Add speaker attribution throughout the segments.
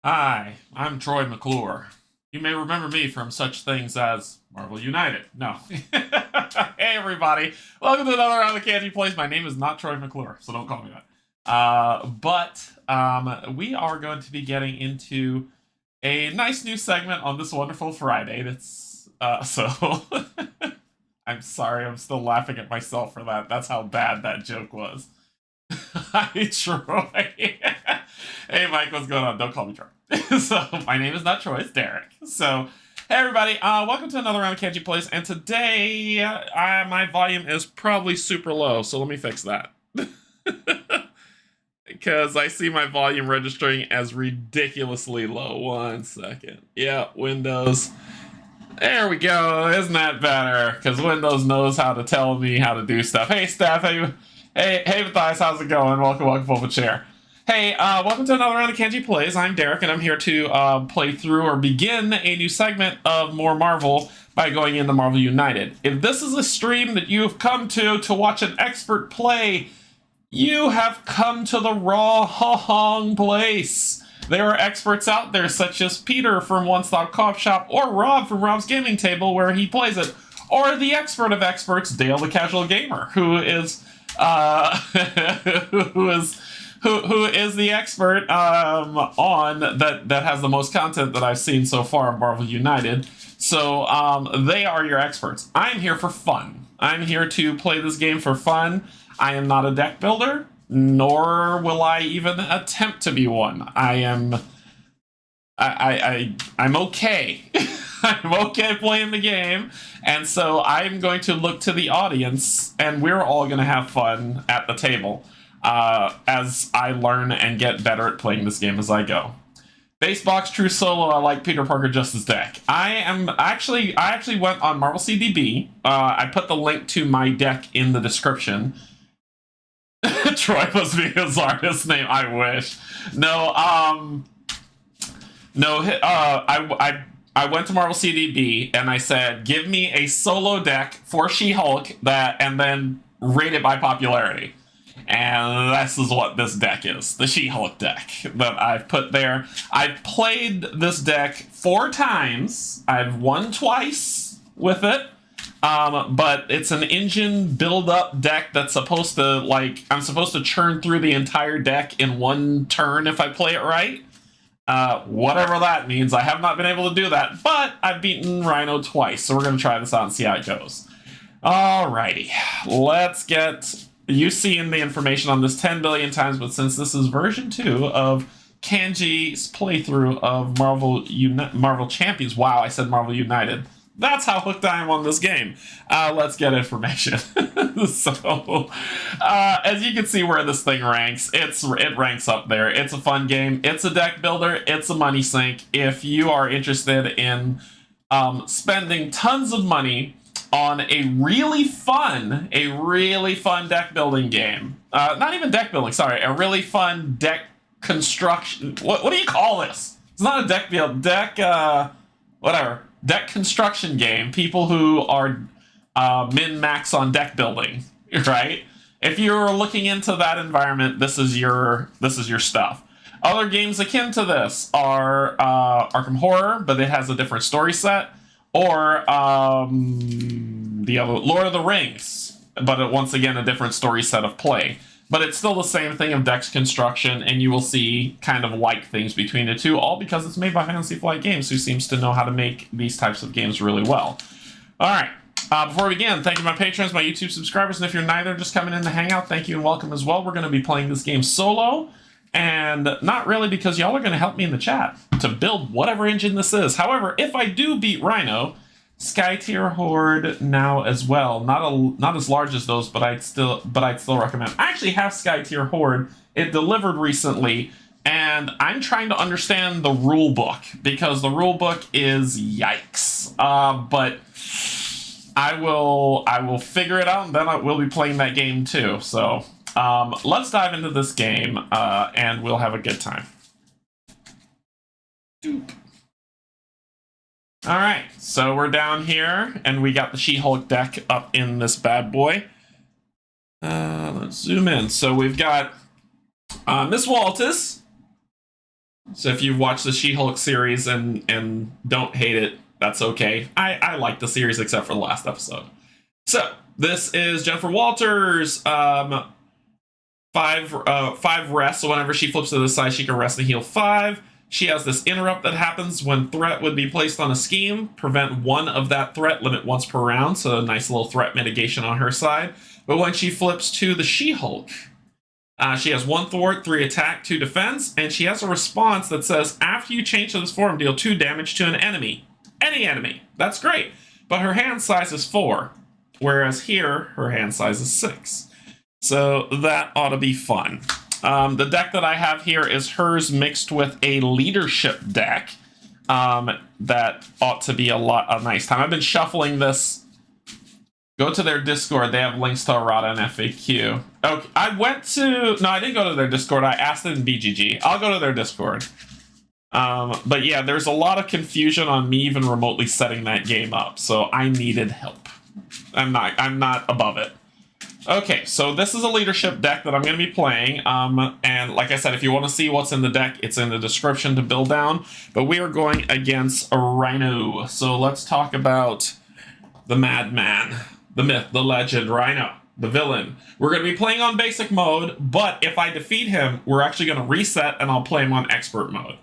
Speaker 1: Hi, I'm Troy McClure. You may remember me from such things as Marvel United. No. Hey, everybody. Welcome to another round of Canje Plays. My name is not Troy McClure, so don't call me that. But we are going to be getting into a nice new segment on this wonderful Friday. So I'm sorry, I'm still laughing at myself for that. That's how bad that joke was. Hi, Troy. Hey, Mike, what's going on? Don't call me Troy. So, my name is not Troy, it's Derek. So, hey, everybody, welcome to another round of Canje Plays, and today, my volume is probably super low, so let me fix that. Because I see my volume registering as ridiculously low. 1 second. Yeah, Windows. There we go. Isn't that better? Because Windows knows how to tell me how to do stuff. Hey, Steph. Hey, Matthias. How's it going? Welcome, pull up a chair. Hey, welcome to another round of Canje Plays. I'm Derek, and I'm here to play through or begin a new segment of more Marvel by going into Marvel United. If this is a stream that you've come to watch an expert play, you have come to the wrong place. There are experts out there such as Peter from One Stop Coffee Shop or Rob from Rob's Gaming Table where he plays it, or the expert of experts, Dale the Casual Gamer, who is who is the expert on that has the most content that I've seen so far of Marvel United. So they are your experts. I'm here for fun. I'm here to play this game for fun. I am not a deck builder, nor will I even attempt to be one. I'm okay. I'm okay playing the game, and so I'm going to look to the audience, and we're all going to have fun at the table as I learn and get better at playing this game as I go. Basebox True Solo, I like Peter Parker Justice deck. I actually went on Marvel CDB. I put the link to my deck in the description. Troy must be his artist name. I wish. No. I went to Marvel CDB and I said, give me a solo deck for She-Hulk and then rate it by popularity. And this is what this deck is, the She-Hulk deck that I've put there. I've played this deck 4 times. I've won twice with it. But it's an engine build-up deck that's supposed to, I'm supposed to churn through the entire deck in 1 turn if I play it right. Whatever that means. I have not been able to do that, but I've beaten Rhino twice, so we're going to try this out and see how it goes. Alrighty, let's get... You've seen the information on this 10 billion times, but since this is version 2 of Canje's playthrough of Marvel Champions... Wow, I said Marvel United. That's how hooked I am on this game. Let's get information. So, as you can see where this thing ranks, it ranks up there. It's a fun game. It's a deck builder. It's a money sink. If you are interested in spending tons of money on a really fun deck building game. Not even deck building, sorry. A really fun deck construction. What do you call this? It's not a deck build. Whatever. Deck construction game. People who are min-max on deck building, right? If you're looking into that environment, this is your stuff. Other games akin to this are Arkham Horror, but it has a different story set, or the other Lord of the Rings, but once again a different story set of play. But it's still the same thing of decks construction, and you will see kind of like things between the two, all because it's made by Fantasy Flight Games, who seems to know how to make these types of games really well. All right. Before we begin, thank you to my patrons, my YouTube subscribers, and if you're neither, just coming in to hang out, thank you and welcome as well. We're going to be playing this game solo, and not really because y'all are going to help me in the chat to build whatever engine this is. However, if I do beat Rhino, Sky Tier Horde now as well. Not as large as those, but I'd still recommend. I actually have Sky Tier Horde. It delivered recently, and I'm trying to understand the rule book because the rule book is yikes. But I will figure it out, and then I will be playing that game too. So let's dive into this game, and we'll have a good time. Doop. All right, so we're down here, and we got the She-Hulk deck up in this bad boy. Let's zoom in. So we've got Miss Waltis, So if you've watched the She-Hulk series and don't hate it, that's okay. I like the series except for the last episode. So this is Jennifer Walters. Five rests. So whenever she flips to the side, she can rest and heal 5. She has this interrupt that happens when threat would be placed on a scheme. Prevent 1 of that threat, limit once per round. So a nice little threat mitigation on her side. But when she flips to the She-Hulk, she has 1 thwart, 3 attack, 2 defense, and she has a response that says, after you change to this form, deal 2 damage to an enemy. Any enemy. That's great. But her hand size is 4, whereas here, her hand size is 6. So that ought to be fun. The deck that I have here is hers mixed with a leadership deck. That ought to be a nice time. I've been shuffling this. Go to their Discord. They have links to errata and FAQ. Okay, I didn't go to their Discord. I asked it in BGG. I'll go to their Discord. But yeah, there's a lot of confusion on me even remotely setting that game up. So I needed help. I'm not above it. Okay, so this is a leadership deck that I'm going to be playing. And like I said, if you want to see what's in the deck, it's in the description to build down. But we are going against a Rhino. So let's talk about the madman. The myth, the legend, Rhino, the villain. We're going to be playing on basic mode, but if I defeat him, we're actually going to reset and I'll play him on expert mode.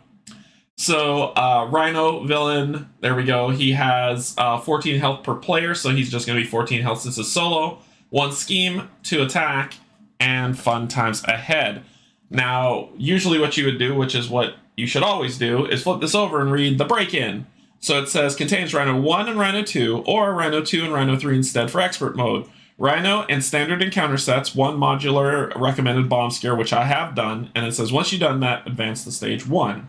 Speaker 1: So, Rhino, villain, there we go. He has 14 health per player, so he's just going to be 14 health since it's solo. 1 scheme, 2 attack, and fun times ahead. Now, usually what you would do, which is what you should always do, is flip this over and read the break-in. So it says, contains Rhino 1 and Rhino 2, or Rhino 2 and Rhino 3 instead for expert mode. Rhino and standard encounter sets, 1 modular recommended bomb scare, which I have done, and it says, once you've done that, advance to stage 1.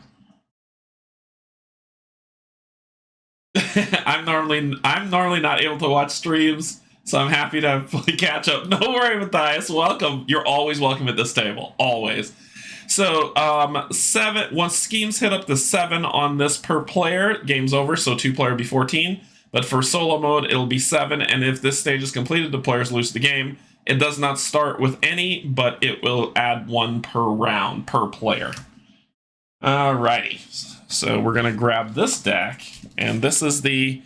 Speaker 1: I'm normally not able to watch streams, so I'm happy to catch up. No worry, Matthias. Welcome. You're always welcome at this table. Always. So, 7, once schemes hit up to 7 on this per player, game's over, so 2-player will be 14. But for solo mode, it'll be 7, and if this stage is completed, the players lose the game. It does not start with any, but it will add 1 per round, per player. Alrighty. So we're going to grab this deck, and this is the...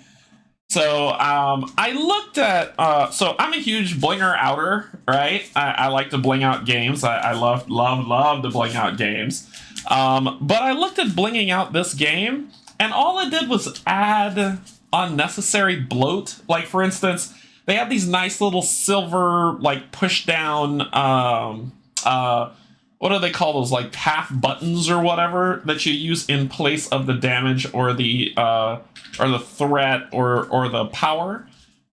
Speaker 1: So, I looked at, so I'm a huge blinger outer, right? I like to bling out games. I love to bling out games. But I looked at blinging out this game, and all it did was add unnecessary bloat. Like, for instance, they have these nice little silver, like, push down, what do they call those, like, half buttons or whatever that you use in place of the damage or the threat or the power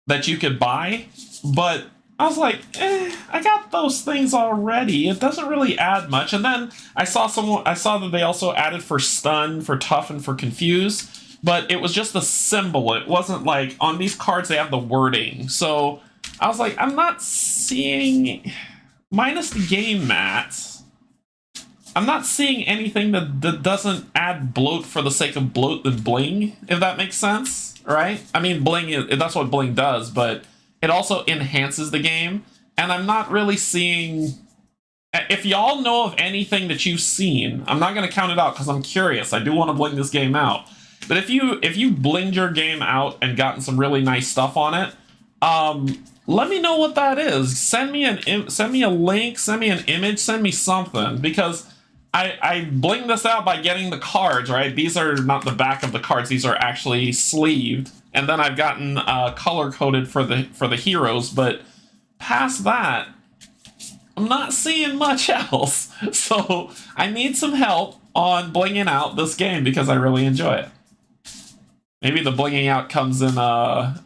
Speaker 1: that you could buy. But I was like, I got those things already. It doesn't really add much. And then I saw that they also added for stun, for tough, and for confuse. But it was just a symbol. It wasn't like on these cards they have the wording. So I was like, I'm not seeing, minus the game mats, I'm not seeing anything that doesn't add bloat for the sake of bloat and bling, if that makes sense, right? I mean, bling, that's what bling does, but it also enhances the game, and I'm not really seeing... If y'all know of anything that you've seen, I'm not going to count it out because I'm curious. I do want to bling this game out. But if you blinged your game out and gotten some really nice stuff on it, let me know what that is. Send me a link, send me an image, send me something, because I bling this out by getting the cards, right? These are not the back of the cards; these are actually sleeved, and then I've gotten color coded for the heroes. But past that, I'm not seeing much else. So I need some help on blinging out this game because I really enjoy it. Maybe the blinging out comes in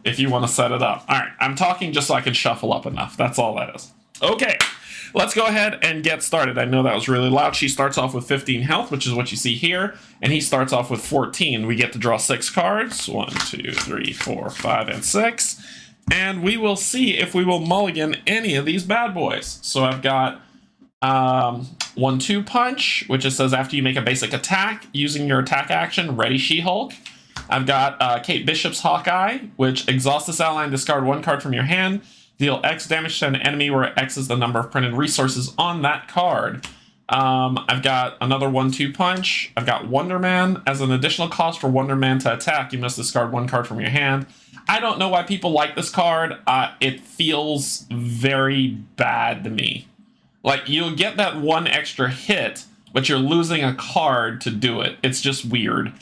Speaker 1: if you want to set it up. All right, I'm talking just so I can shuffle up enough. That's all that is. Okay, let's go ahead and get started. I know that was really loud. She starts off with 15 health, which is what you see here, and he starts off with 14. We get to draw 6 cards. 1, 2, 3, 4, 5, and 6. And we will see if we will mulligan any of these bad boys. So I've got 1-2 punch, which it says after you make a basic attack, using your attack action, ready She-Hulk. I've got Kate Bishop's Hawkeye, which exhaust this ally and discard 1 card from your hand. Deal X damage to an enemy where X is the number of printed resources on that card. I've got another 1-2 punch. I've got Wonder Man. As an additional cost for Wonder Man to attack, you must discard 1 card from your hand. I don't know why people like this card. It feels very bad to me. Like, you'll get that 1 extra hit, but you're losing a card to do it. It's just weird.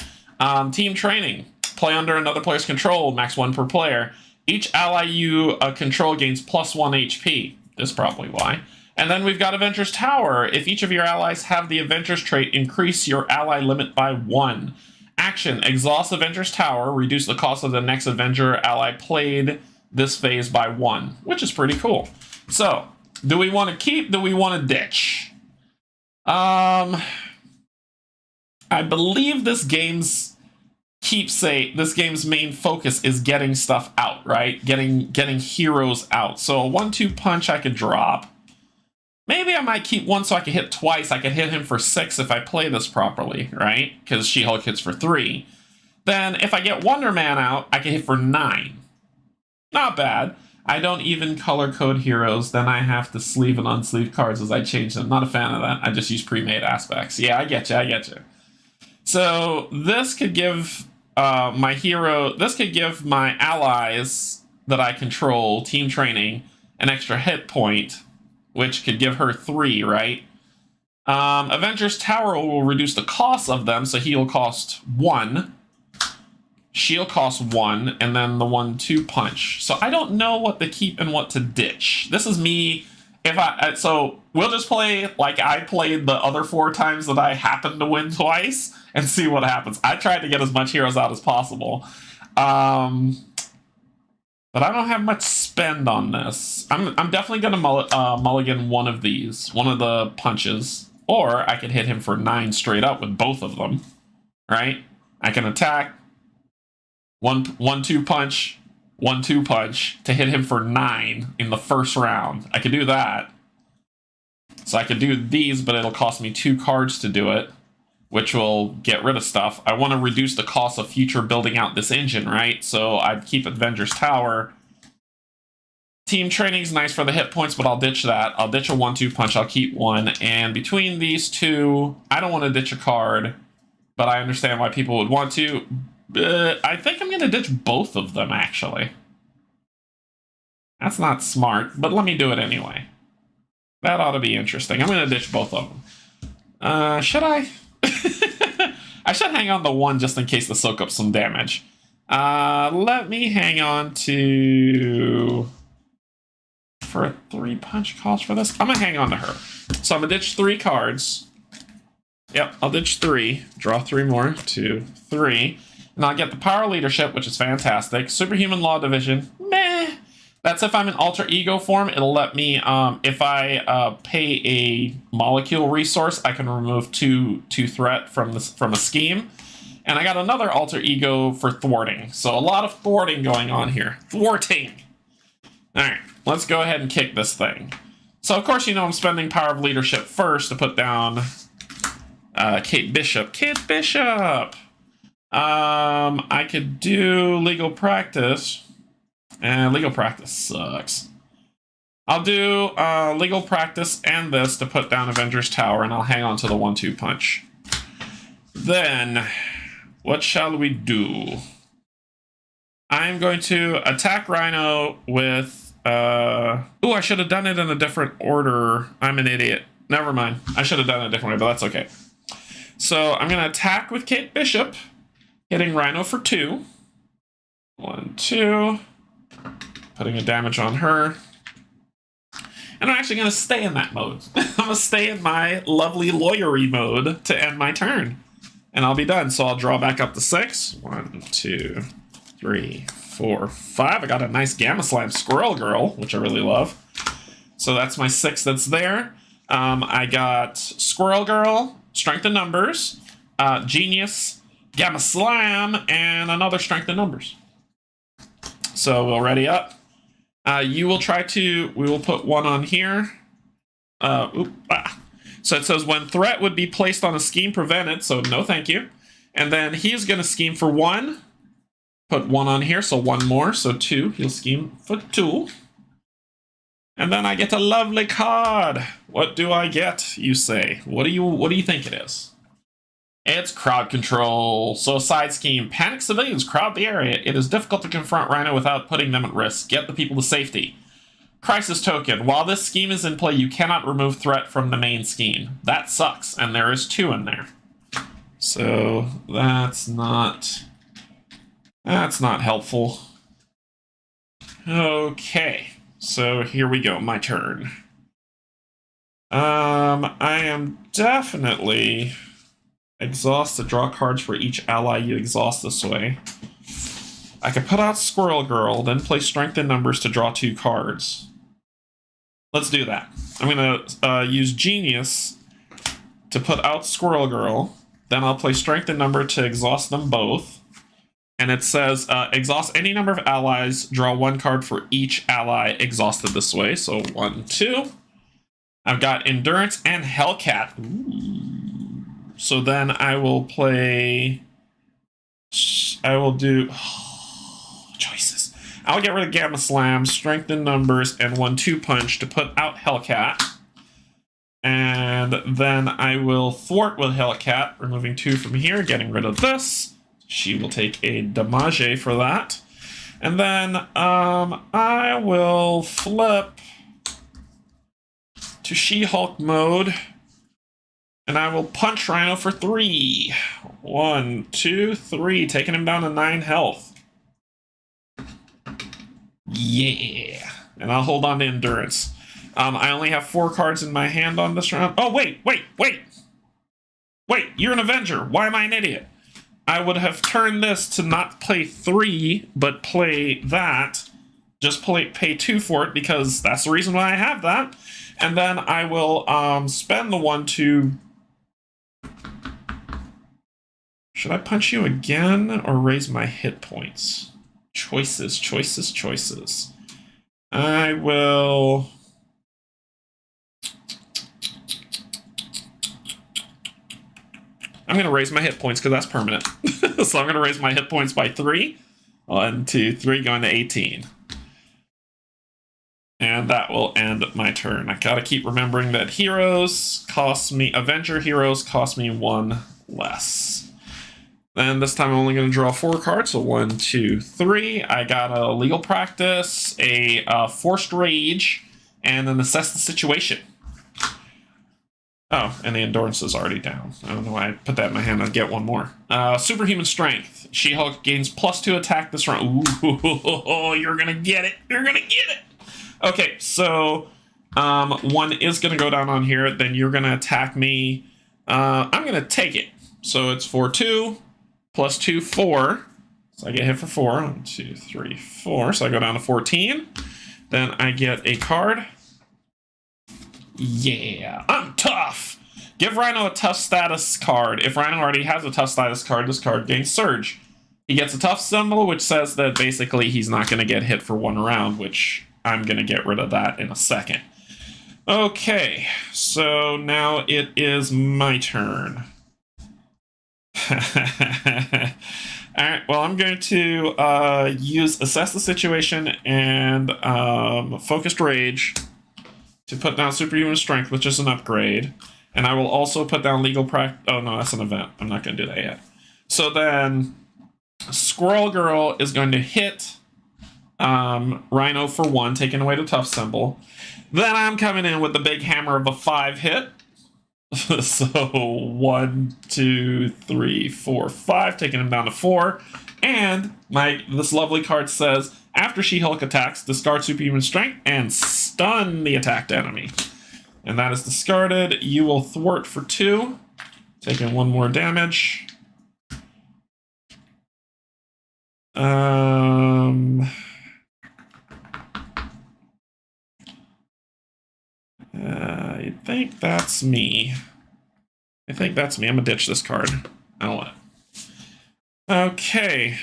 Speaker 1: Team Training. Play under another player's control, max 1 per player. Each ally you control gains +1 HP. This is probably why. And then we've got Avengers Tower. If each of your allies have the Avengers trait, increase your ally limit by 1. Action. Exhaust Avengers Tower. Reduce the cost of the next Avenger ally played this phase by 1, which is pretty cool. So, do we want to keep? Do we want to ditch? I believe this game's main focus is getting stuff out, right? Getting heroes out. So a 1-2 punch I could drop. Maybe I might keep 1 so I can hit twice. I could hit him for 6 if I play this properly, right? Because She-Hulk hits for 3. Then if I get Wonder Man out, I can hit for 9. Not bad. I don't even color code heroes. Then I have to sleeve and unsleeve cards as I change them. Not a fan of that. I just use pre-made aspects. Yeah, I get you. So this could give this could give my allies that I control, Team Training, an extra hit point, which could give her 3, right? Avengers Tower will reduce the cost of them, so he'll cost 1. She'll cost 1, and then the 1-2 punch. So I don't know what to keep and what to ditch. This is me. So we'll just play like I played the other 4 times that I happened to win twice and see what happens. I tried to get as much heroes out as possible. But I don't have much spend on this. I'm definitely going to mulligan one of these, one of the punches. Or I could hit him for 9 straight up with both of them. Right? I can attack. 1-2 punch. 1-2 punch to hit him for 9 in the first round. I could do that. So I could do these, but it'll cost me 2 cards to do it, which will get rid of stuff. I want to reduce the cost of future building out this engine, right? So I'd keep Avengers Tower. Team Training's nice for the hit points, but I'll ditch that. I'll ditch a 1-2 punch. I'll keep 1. And between these 2, I don't want to ditch a card, but I understand why people would want to. I think I'm going to ditch both of them, actually. That's not smart, but let me do it anyway. That ought to be interesting. I'm going to ditch both of them. Should I? I should hang on to 1 just in case to soak up some damage. Let me hang on to... For a 3 punch cost for this? I'm going to hang on to her. So I'm going to ditch 3 cards. Yep, I'll ditch 3. Draw 3 more. 2, 3. And I'll get the Power Leadership, which is fantastic. Superhuman Law Division, meh. That's if I'm in Alter Ego form. It'll let me, if I pay a molecule resource, I can remove 2 threat from a scheme. And I got another Alter Ego for thwarting. So a lot of thwarting going on here. Thwarting. All right, let's go ahead and kick this thing. So, of course, you know I'm spending Power of Leadership first to put down Kate Bishop. Kate Bishop! I could do Legal Practice. Legal Practice sucks. I'll do Legal Practice and this to put down Avengers Tower, and I'll hang on to the 1-2 punch. Then, what shall we do? I'm going to attack Rhino with... Ooh, I should have done it in a different order. I'm an idiot. Never mind. I should have done it a different way, but that's okay. So, I'm going to attack with Kate Bishop. Hitting Rhino for 2. 1, 2. Putting a damage on her. And I'm actually going to stay in that mode. I'm going to stay in my lovely lawyery mode to end my turn. And I'll be done. So I'll draw back up to 6. 1, 2, 3, 4, 5. I got a nice Gamma Slime Squirrel Girl, which I really love. So that's my 6 that's there. I got Squirrel Girl, Strength in Numbers, Genius, Gamma Slam, and another Strength in Numbers. So we'll ready up. We will put 1 on here. So it says when threat would be placed on a scheme, prevent it. So no thank you. And then he's going to scheme for 1. Put 1 on here, so 1 more. So 2. He'll scheme for 2. And then I get a lovely card. What do I get, you say? What do you think it is? It's crowd control. So side scheme. Panic civilians crowd the area. It is difficult to confront Rhino without putting them at risk. Get the people to safety. Crisis token. While this scheme is in play, you cannot remove threat from the main scheme. That sucks, and there is 2 in there. So that's not helpful. Okay. So here we go, my turn. I am definitely exhaust to draw cards for each ally you exhaust this way. I can put out Squirrel Girl, then play Strength in Numbers to draw 2 cards. Let's do that. I'm gonna use Genius to put out Squirrel Girl, then I'll play Strength in Number to exhaust them both. And it says, exhaust any number of allies, draw 1 card for each ally exhausted this way. So 1, 2. I've got Endurance and Hellcat. Ooh. So then I will play... I will do... choices. I'll get rid of Gamma Slam, Strength in Numbers, and 1-2 Punch to put out Hellcat. And then I will thwart with Hellcat, removing 2 from here, getting rid of this. She will take a damage for that. And then I will flip to She-Hulk mode. And I will punch Rhino for 3. 1, 2, 3. Taking him down to 9 health. Yeah. And I'll hold on to Endurance. I only have 4 cards in my hand on this round. Oh, wait. Wait, you're an Avenger. Why am I an idiot? I would have turned this to not play 3, but play that. Just pay 2 for it, because that's the reason why I have that. And then I will spend the 1 to... Should I punch you again, or raise my hit points? Choices. I will... I'm going to raise my hit points because that's permanent. So I'm going to raise my hit points by 3. 1, 2, 3, going to 18. And that will end my turn. I got to keep remembering that Avenger heroes cost me 1 less. Then this time I'm only going to draw 4 cards. So 1, 2, 3. I got a Legal Practice, a Forced Rage, and then Assess the Situation. Oh, and the Endurance is already down. I don't know why I put that in my hand. I'd get 1 more. Superhuman Strength. She-Hulk gains +2 attack this round. Ooh, you're going to get it. Okay, so 1 is going to go down on here. Then you're going to attack me. I'm going to take it. So it's 4-2, +2, 4. So I get hit for 4. 1, 2, 3, 4. So I go down to 14. Then I get a card. Yeah, I'm tough. Give Rhino a tough status card. If Rhino already has a tough status card, this card gains Surge. He gets a tough symbol, which says that basically he's not going to get hit for 1 round, which I'm going to get rid of that in a second. Okay, so now it is my turn. Alright, well, I'm going to use Assess the Situation and Focused Rage to put down Superhuman Strength, which is an upgrade. And I will also put down Legal Practice. Oh, no, that's an event. I'm not going to do that yet. So then Squirrel Girl is going to hit Rhino for 1, taking away the tough symbol. Then I'm coming in with the big hammer of a 5 hit. So 1, 2, 3, 4, 5, taking him down to 4. And this lovely card says, after She-Hulk attacks, discard Superhuman Strength and stun the attacked enemy. And that is discarded. You will thwart for 2, taking 1 more damage. I think that's me. I'm gonna ditch this card. I'll Okay.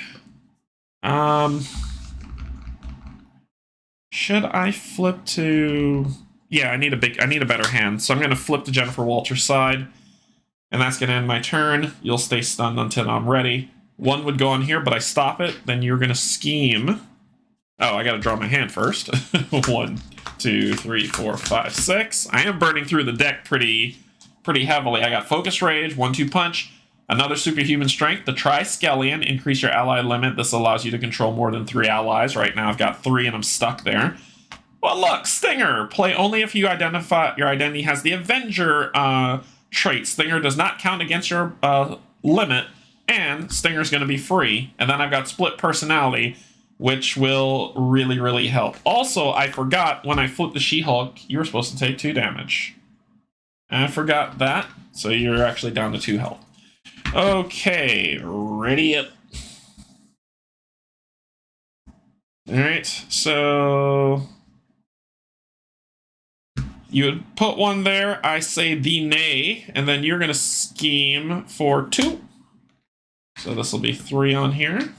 Speaker 1: Should I flip to... Yeah, I need a better hand. So I'm gonna flip to Jennifer Walter's side. And that's gonna end my turn. You'll stay stunned until I'm ready. 1 would go on here, but I stop it. Then you're gonna scheme. Oh, I gotta draw my hand first. 1, 2, 3, 4, 5, 6. I am burning through the deck pretty heavily. I got Focus Rage, 1-2 Punch, another Superhuman Strength, the Triskelion, increase your ally limit. This allows you to control more than 3 allies. Right now I've got 3 and I'm stuck there. Well, look, Stinger. Play only if you identify your identity has the Avenger trait. Stinger does not count against your limit, and Stinger's going to be free. And then I've got Split Personality, which will really, really help. Also, I forgot when I flipped the She-Hulk, you were supposed to take 2 damage. And I forgot that, so you're actually down to 2 health. Okay, ready up. Alright, so you would put 1 there, I say the nay, and then you're going to scheme for 2. So this will be 3 on here.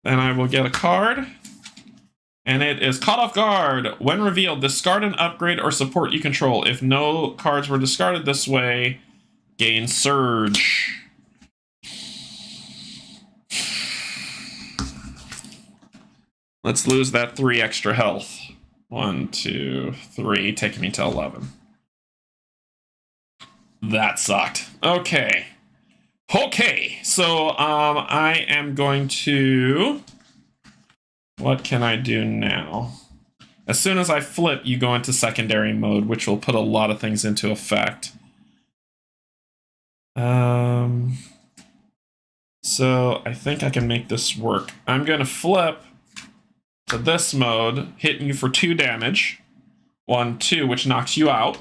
Speaker 1: Then I will get a card. And it is Caught Off Guard. When revealed, discard an upgrade or support you control. If no cards were discarded this way, gain Surge. Let's lose that 3 extra health. 1, 2, 3, taking me to 11. That sucked. Okay. Okay, so I am going to... What can I do now? As soon as I flip, you go into secondary mode, which will put a lot of things into effect. So I think I can make this work. I'm going to flip to this mode, hitting you for 2 damage. 1, 2, which knocks you out.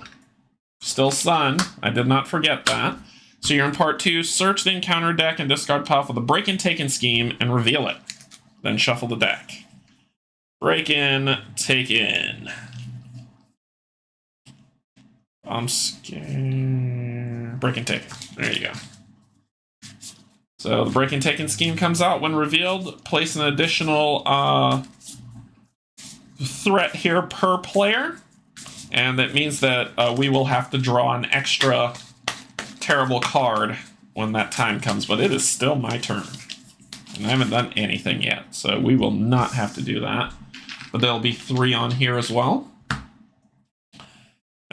Speaker 1: Still stunned. I did not forget that. So you're in part 2. Search the encounter deck and discard pile for the Break and Take In scheme and reveal it. Then shuffle the deck. Break in, take in. I'm scared. Break and take. There you go. So the Break and Take In scheme comes out. When revealed, place an additional threat here per player. And that means that we will have to draw an extra terrible card when that time comes. But it is still my turn. And I haven't done anything yet. So we will not have to do that. But there'll be 3 on here as well.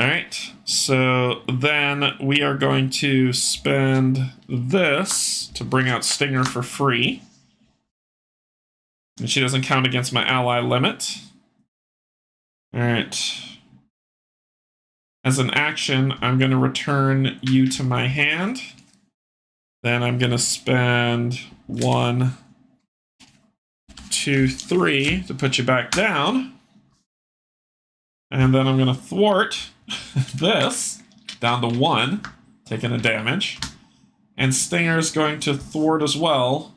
Speaker 1: Alright, so then we are going to spend this to bring out Stinger for free. And she doesn't count against my ally limit. Alright. As an action, I'm going to return you to my hand. Then I'm going to spend 1, 2, 3 to put you back down. And then I'm going to thwart this down to 1, taking a damage. And Stinger's going to thwart as well,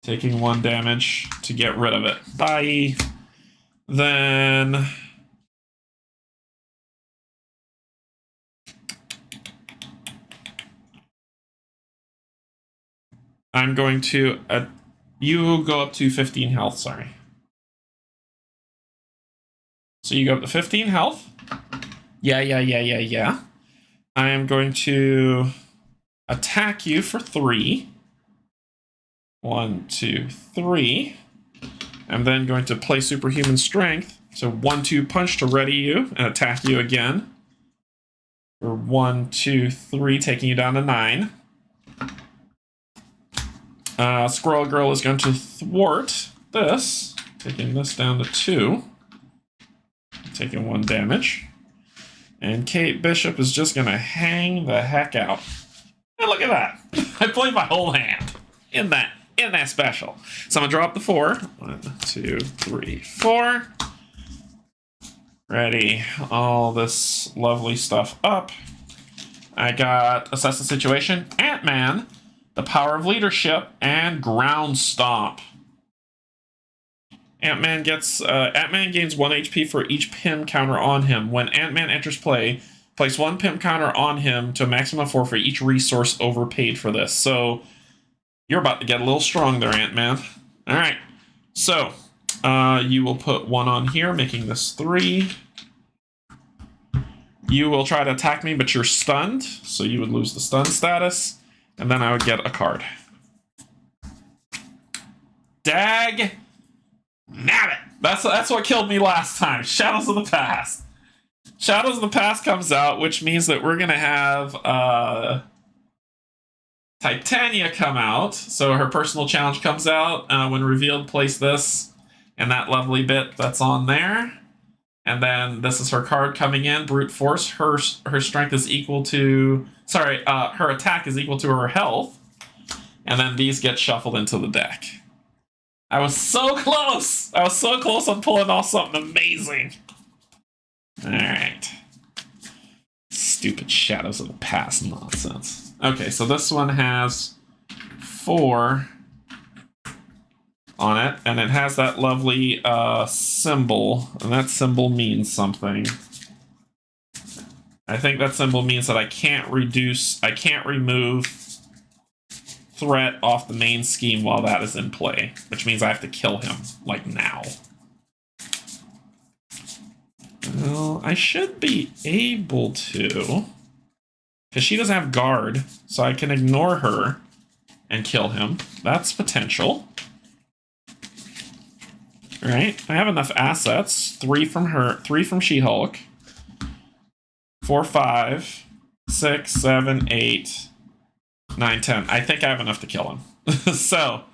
Speaker 1: taking 1 damage to get rid of it. Bye. Then I'm going to... you go up to 15 health, sorry. So you go up to 15 health. Yeah. I am going to attack you for 3. 1, 2, 3. I'm then going to play Superhuman Strength. So 1, 2 punch to ready you and attack you again. For 1, 2, 3, taking you down to 9. Squirrel Girl is going to thwart this, taking this down to 2. Taking 1 damage. And Kate Bishop is just going to hang the heck out. And look at that. I played my whole hand in that special. So I'm going to drop the 4. 1, 2, 3, 4. Ready all this lovely stuff up. I got Assess the Situation, Ant-Man, the Power of Leadership, and Ground Stomp. Ant-Man gains 1 HP for each PIM counter on him. When Ant-Man enters play, place 1 PIM counter on him to a maximum of 4 for each resource overpaid for this. So you're about to get a little strong there, Ant-Man. All right. So you will put 1 on here, making this 3. You will try to attack me, but you're stunned, so you would lose the stun status. And then I would get a card. Dag nabbit! That's what killed me last time. Shadows of the Past. Shadows of the Past comes out, which means that we're gonna have Titania come out. So her personal challenge comes out. When revealed, place this and that lovely bit that's on there. And then this is her card coming in, Brute Force. Her strength is equal to... Sorry, her attack is equal to her health. And then these get shuffled into the deck. I was so close! I was so close on pulling off something amazing. Alright. Stupid Shadows of the Past nonsense. Okay, so this one has 4 on it, and it has that lovely symbol, and that symbol means something. I think that symbol means that I can't remove threat off the main scheme while that is in play, which means I have to kill him, like, now. Well, I should be able to, because she doesn't have guard, so I can ignore her and kill him. That's potential. Right, I have enough assets. 3 from her, 3 from She-Hulk. 4, 5, 6, 7, 8, 9, 10. I think I have enough to kill him. So,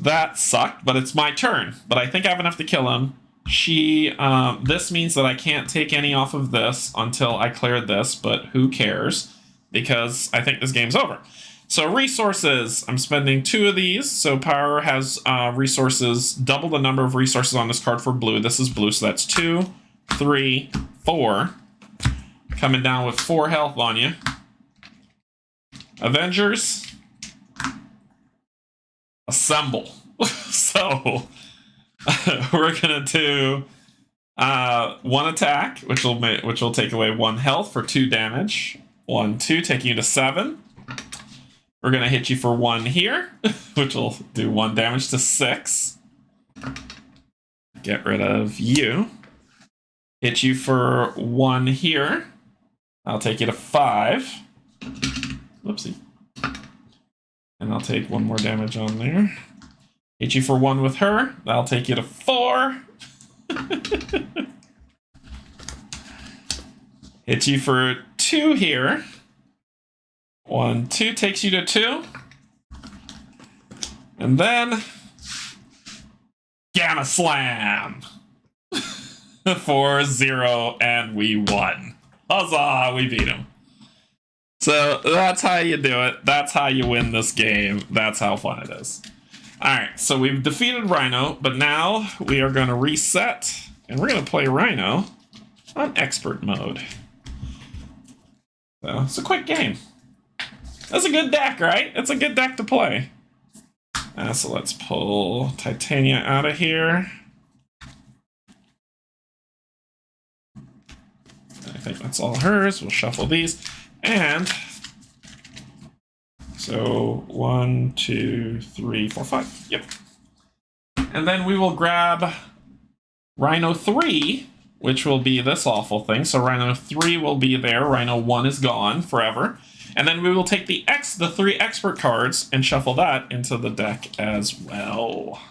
Speaker 1: that sucked, but it's my turn. But I think I have enough to kill him. This means that I can't take any off of this until I clear this, but who cares? Because I think this game's over. So resources, I'm spending 2 of these. So power has resources, double the number of resources on this card for blue. This is blue, so that's 2, 3, 4. Coming down with 4 health on you. Avengers, assemble. So we're gonna do 1 attack, which will take away 1 health for 2 damage. 1, 2, taking you to 7. We're going to hit you for 1 here, which will do 1 damage to 6. Get rid of you. Hit you for 1 here. I'll take you to 5. Whoopsie. And I'll take 1 more damage on there. Hit you for 1 with her. That'll take you to 4. Hit you for 2 here. 1, 2 takes you to 2. And then Gamma Slam. 4, 0, and we won. Huzzah, we beat him. So that's how you do it. That's how you win this game. That's how fun it is. Alright, so we've defeated Rhino, but now we are going to reset, and we're going to play Rhino on Expert Mode. So it's a quick game. That's a good deck, right? It's a good deck to play. So let's pull Titania out of here. I think that's all hers. We'll shuffle these. And so 1, 2, 3, 4, 5. Yep. And then we will grab Rhino 3, which will be this awful thing. So Rhino 3 will be there. Rhino 1 is gone forever. And then we will take the 3 expert cards and shuffle that into the deck as well.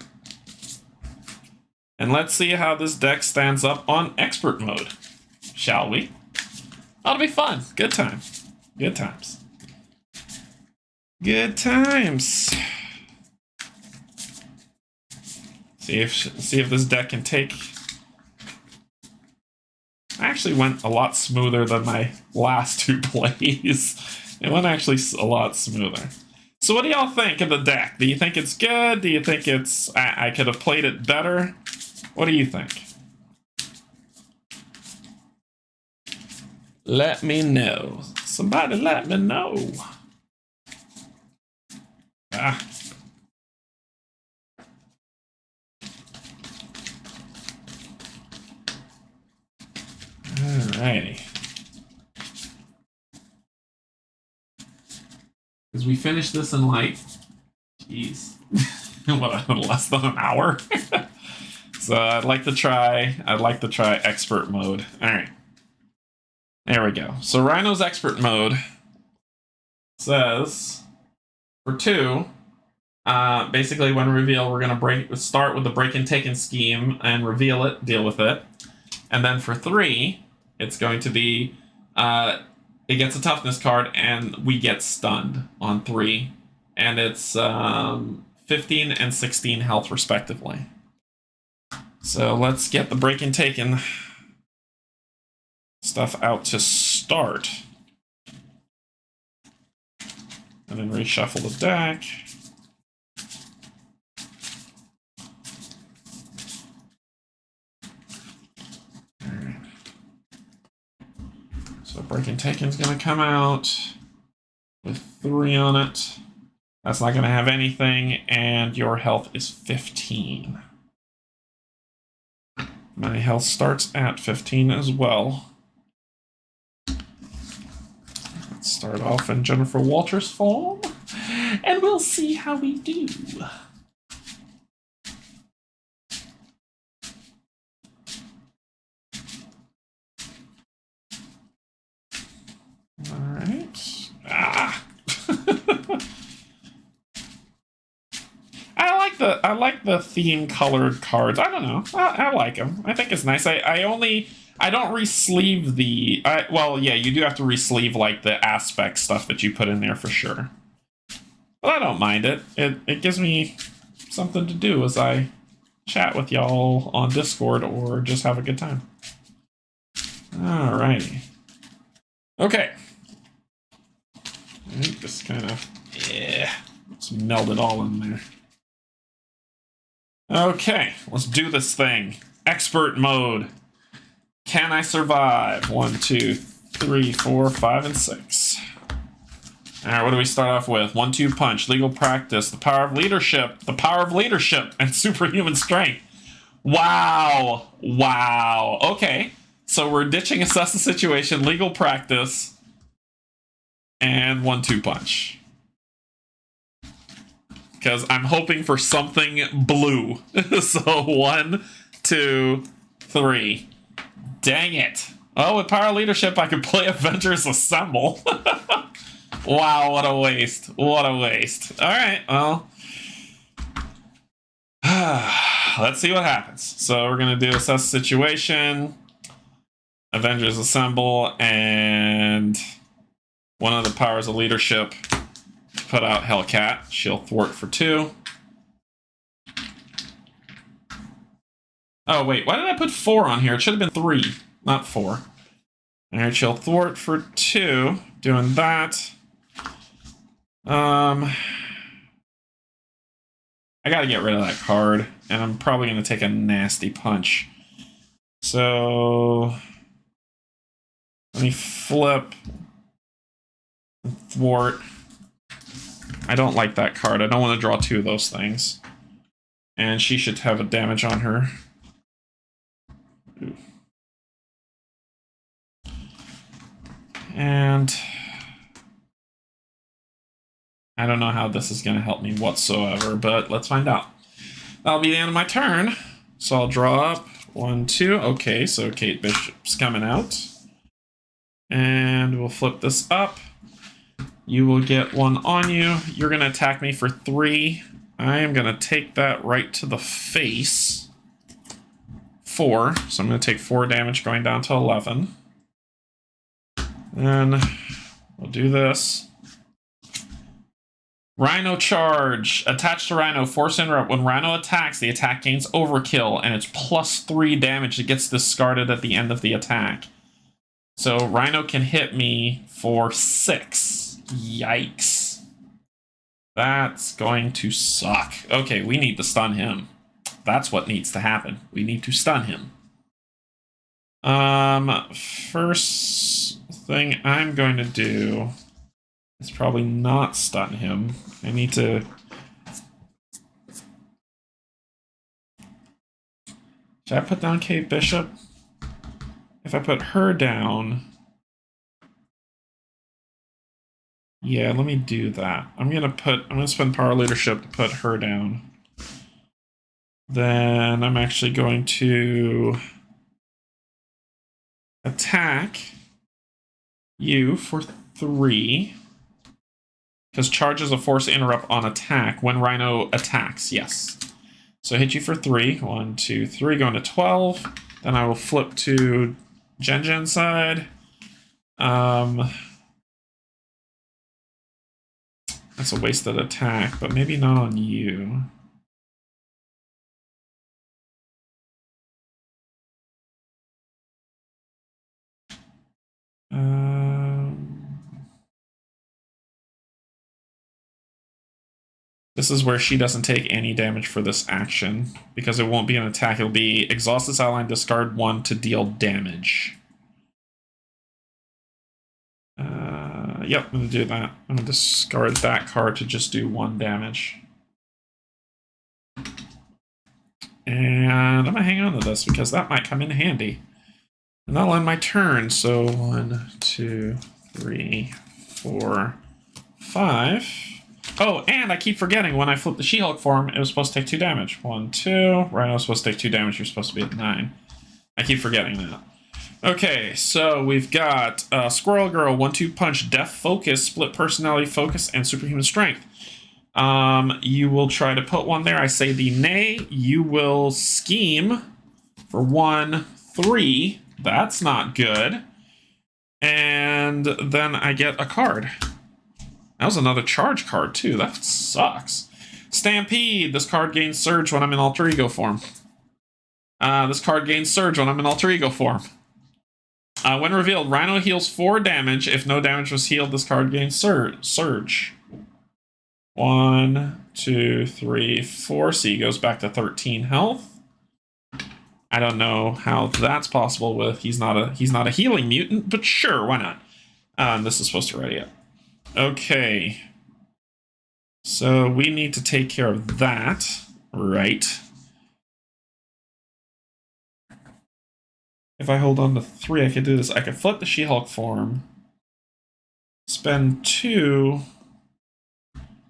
Speaker 1: And let's see how this deck stands up on expert mode, shall we? That'll be fun. Good time. Good times. Good times. See if this deck can take... I actually went a lot smoother than my last 2 plays. It went actually a lot smoother. So what do y'all think of the deck? Do you think it's good? Do you think it's... I could have played it better? What do you think? Let me know. Somebody let me know. Ah. Alrighty. Because we finished this in like, jeez, what, less than an hour? So I'd like to try expert mode. All right. There we go. So Rhino's expert mode says for 2, Basically, when reveal, we're gonna start with the break and taken scheme and reveal it, deal with it, and then for 3, it's going to be it gets a toughness card and we get stunned on 3, and it's 15 and 16 health respectively. So let's get the break and taken stuff out to start, and then reshuffle the deck. So break and taken's gonna come out with 3 on it. That's not gonna have anything, and your health is 15. My health starts at 15 as well. Let's start off in Jennifer Walters form, and we'll see how we do. All right. I like the theme colored cards. I don't know. I like them. I think it's nice. I don't re-sleeve the. Well, yeah, you do have to re-sleeve like the aspect stuff that you put in there for sure. But I don't mind it. It gives me something to do as I chat with y'all on Discord or just have a good time. Alrighty. Okay. I think this kind of, let's meld it all in there. Okay, let's do this thing. Expert mode. Can I survive? 1, 2, 3, 4, 5, and 6. Alright, what do we start off with? 1-2 punch, legal practice, the power of leadership, and superhuman strength. Wow. Wow. Okay, so we're ditching assess the situation, legal practice, and 1-2 punch. Because I'm hoping for something blue. So 1, 2, 3. Dang it. Oh, with power leadership, I could play Avengers Assemble. Wow, what a waste. What a waste. Alright, well. Let's see what happens. So we're going to do assess situation, Avengers Assemble, and one of the powers of leadership. Put out Hellcat. She'll thwart for 2. Oh, wait. Why did I put 4 on here? It should have been 3, not 4. Alright, she'll thwart for 2. Doing that. I gotta get rid of that card. And I'm probably going to take a nasty punch. So let me flip. Thwart. I don't like that card. I don't want to draw 2 of those things. And she should have a damage on her. Ooh. And I don't know how this is going to help me whatsoever, but let's find out. That'll be the end of my turn. So I'll draw up 1, 2. Okay, so Kate Bishop's coming out. And we'll flip this up. You will get 1 on you. You're going to attack me for 3. I am going to take that right to the face. 4. So I'm going to take 4 damage going down to 11. Then we'll do this. Rhino charge. Attached to Rhino. Force interrupt. When Rhino attacks, the attack gains overkill, and it's +3 damage. It gets discarded at the end of the attack. So Rhino can hit me for 6. Yikes. That's going to suck. Okay, we need to stun him. That's what needs to happen. We need to stun him. First thing I'm going to do is probably not stun him. I need to... Should I put down Kate Bishop? If I put her down... Yeah, let me do that. I'm gonna spend power leadership to put her down. Then I'm actually going to attack you for 3. Because charge is a force interrupt on attack when Rhino attacks. Yes. So I hit you for 3. 1, 2, 3, going to 12. Then I will flip to Canje side. That's a wasted attack, but maybe not on you. This is where she doesn't take any damage for this action, because it won't be an attack. It'll be exhaust this ally and discard 1 to deal damage. Yep, I'm going to do that. I'm going to discard that card to just do 1 damage. And I'm going to hang on to this, because that might come in handy. And that'll end my turn. So 1, 2, 3, 4, 5. Oh, and I keep forgetting when I flip the She-Hulk form, it was supposed to take 2 damage. 1, 2. Rhino was supposed to take 2 damage. You're supposed to be at 9. I keep forgetting that. Okay, so we've got Squirrel Girl, 1-2 punch, Death Focus, Split Personality Focus, and Superhuman Strength. You will try to put 1 there. I say the nay. You will scheme for 1, 3. That's not good. And then I get a card. That was another charge card, too. That sucks. Stampede. This card gains Surge when I'm in Alter Ego form. This card gains Surge when I'm in Alter Ego form. When revealed, Rhino heals 4 damage. If no damage was healed, this card gains Surge. 1, 2, 3, 4. So he goes back to 13 health. I don't know how that's possible with he's not a healing mutant, but sure, why not? This is supposed to ready up. Okay. So we need to take care of that. Right. If I hold on to 3, I could do this. I could flip the She-Hulk form. Spend 2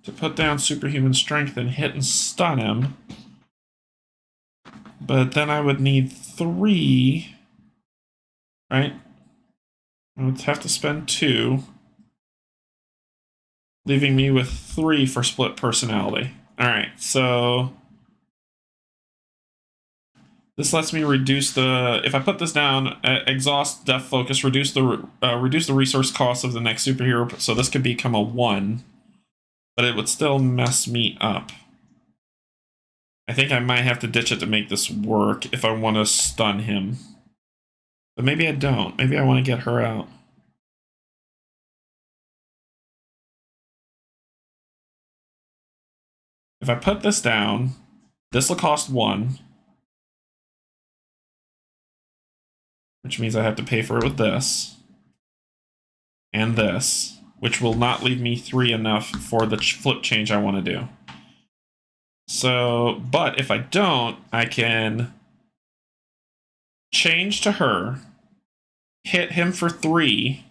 Speaker 1: to put down Superhuman Strength and hit and stun him. But then I would need 3, right? I would have to spend 2, leaving me with 3 for split personality. All right, so this lets me reduce the. If I put this down, exhaust, Death Focus, reduce the resource cost of the next superhero. So this could become a 1, but it would still mess me up. I think I might have to ditch it to make this work if I want to stun him. But maybe I don't. Maybe I want to get her out. If I put this down, this will cost 1. Which means I have to pay for it with this. And this. Which will not leave me 3 enough for the flip change I want to do. So, but if I don't, I can change to her, hit him for 3,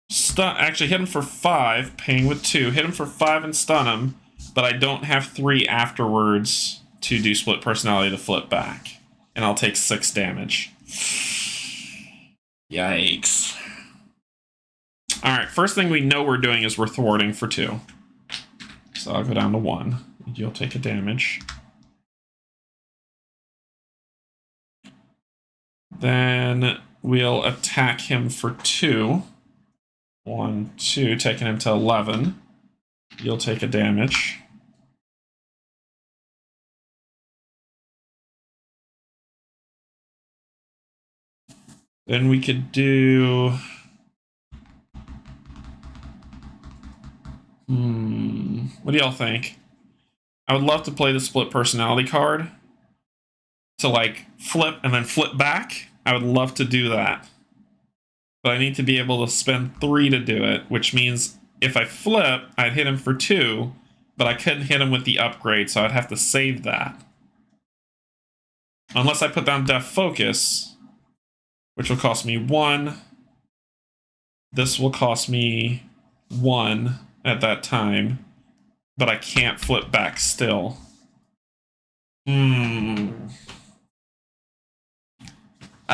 Speaker 1: stun, actually hit him for 5, paying with 2, hit him for 5 and stun him, but I don't have 3 afterwards to do split personality to flip back. And I'll take 6 damage. Yikes. Alright, first thing we know we're doing is we're thwarting for 2. So I'll go down to 1. You'll take a damage. Then we'll attack him for 2. 1, 2, taking him to 11. You'll take a damage. Then we could do... What do y'all think? I would love to play the split personality card to like flip and then flip back. I would love to do that. But I need to be able to spend 3 to do it, which means if I flip, I'd hit him for 2, but I couldn't hit him with the upgrade, so I'd have to save that. Unless I put down Death Focus, which will cost me 1. This will cost me 1 at that time, but I can't flip back still. I